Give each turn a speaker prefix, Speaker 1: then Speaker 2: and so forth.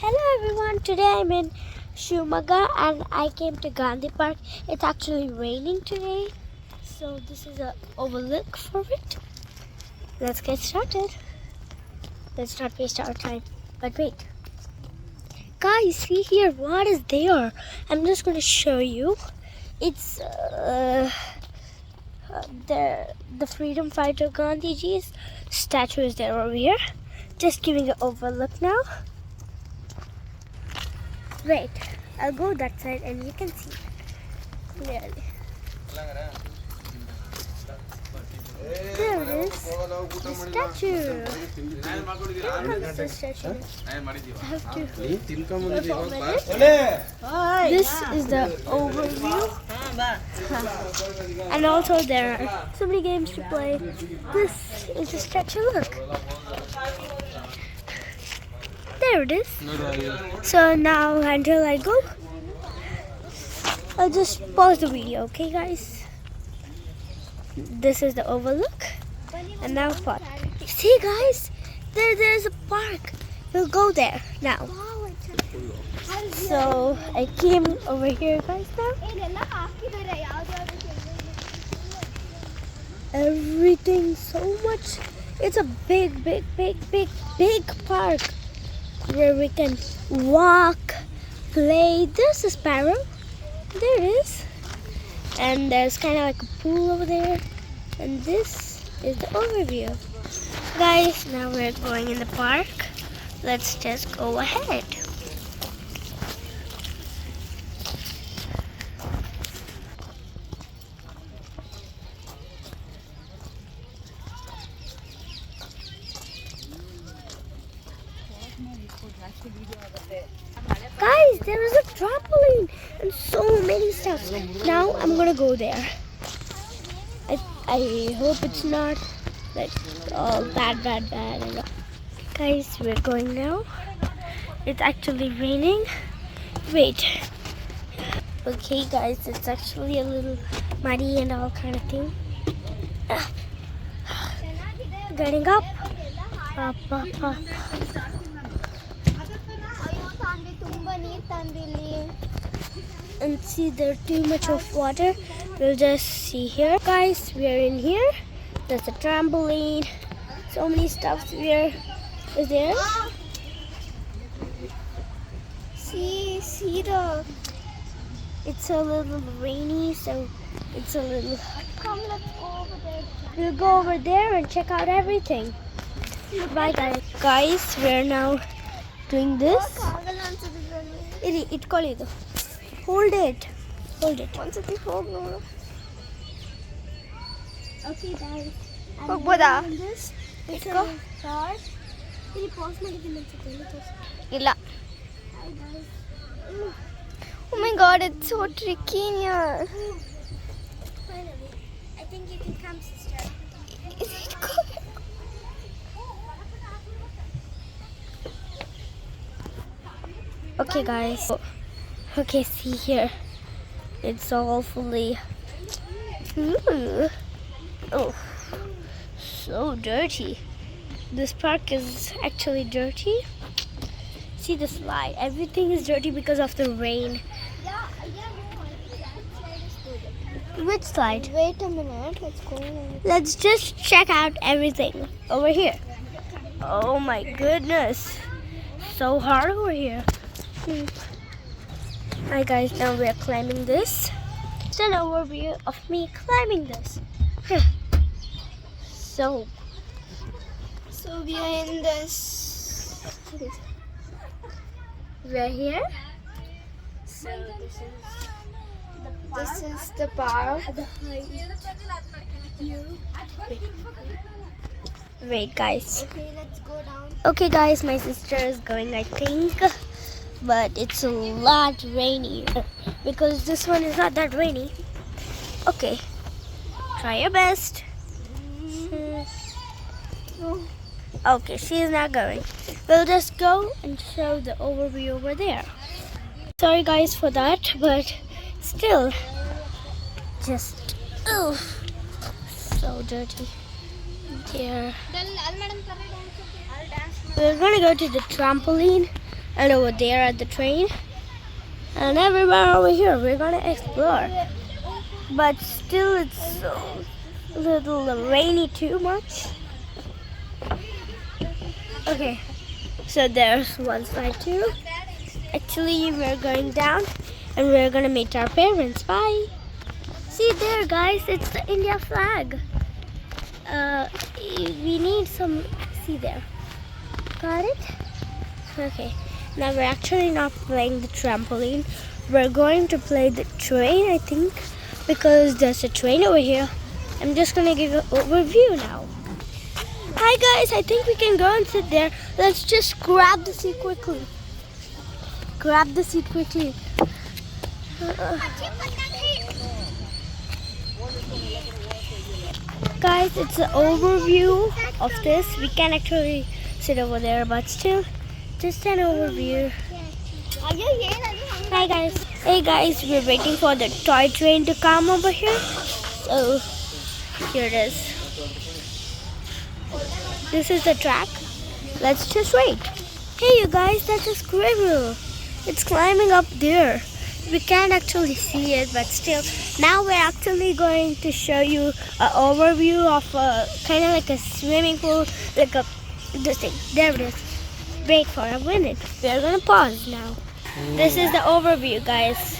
Speaker 1: Hello everyone, today I'm in Shimoga and I came to Gandhi Park. It's actually raining today, so this is an overlook for it. Let's get started. Let's not waste our time. But wait. Guys, see here, what is there? I'm just going to show you. It's the freedom fighter Gandhiji's statue is there over here. Just giving an overlook now. Wait, I'll go that side and you can see clearly. There it is, the statue. Here comes the statue. I have to perform it. This is the overview. And also there are so many games to play. This is the statue, look. There it is. So now until I go, I'll just pause the video, okay guys? This is the overlook. And now park. See guys, there's a park. We'll go there now. So I came over here guys now. Everything so much. It's a big park where we can walk, play. There's a sparrow. There it is. And there's kind of like a pool over there. And this is the overview. Guys, now we're going in the park. Let's just go ahead. Guys, there is a trampoline and so many stuff. Now I'm gonna go there. I hope it's not like all bad. Guys, we're going now. It's actually raining. Wait. Okay, guys, it's actually a little muddy and all kind of thing. Getting up. Up. And see, there's too much of water. We'll just see here. Guys, we are in here. There's a trampoline. So many stuff here. Is there? See the... It's a little rainy, so it's a little... Come, let's go over there. We'll go over there and check out everything. Bye, guys. Guys, we're now doing this. Hold it. Okay, guys. This. It's a car.
Speaker 2: Oh my god, it's so tricky in here.
Speaker 1: Finally. I think you can come, sister.
Speaker 2: Is it good?
Speaker 1: Okay, guys. Okay, see here. It's all fully... Oh, so dirty. This park is actually dirty. See the slide. Everything is dirty because of the rain. Which slide?
Speaker 2: Wait a minute, let's go.
Speaker 1: Let's just check out everything over here. Oh my goodness. So hard over here. Hi guys, now we are climbing this. It's an overview of me climbing this. So
Speaker 2: we are in this.
Speaker 1: we're here. So
Speaker 2: This is the park.
Speaker 1: Wait guys.
Speaker 2: Okay, let's go down.
Speaker 1: Okay guys, my sister is going, I think. But it's a lot rainy because this one is not that rainy. Okay, try your best. Okay, she is not going. We'll just go and show the overview over there. Sorry guys for that, but still, just so dirty. There. We're gonna go to the trampoline and over there at the train, and everywhere over here. We're gonna explore, but still it's a little rainy too much. Okay, so there's one slide too. Actually, we're going down and we're gonna meet our parents. Bye. See there, guys, it's the India flag. We need some, see there. Got it? Okay, now we're actually not playing the trampoline. We're going to play the train, I think, because there's a train over here. I'm just gonna give an overview now. Hi guys, I think we can go and sit there. Let's just grab the seat quickly. Grab the seat quickly. Guys, it's an overview of this. We can actually sit over there, but still, just an overview. Hi guys. Hey guys, we're waiting for the toy train to come over here. So, here it is. This is the track. Let's just wait. Hey you guys, that's a squirrel. It's climbing up there. We can't actually see it, but still. Now we're actually going to show you an overview of kind of like a swimming pool, like this thing. There it is. Wait for a minute. We're gonna pause now. This is the overview, guys.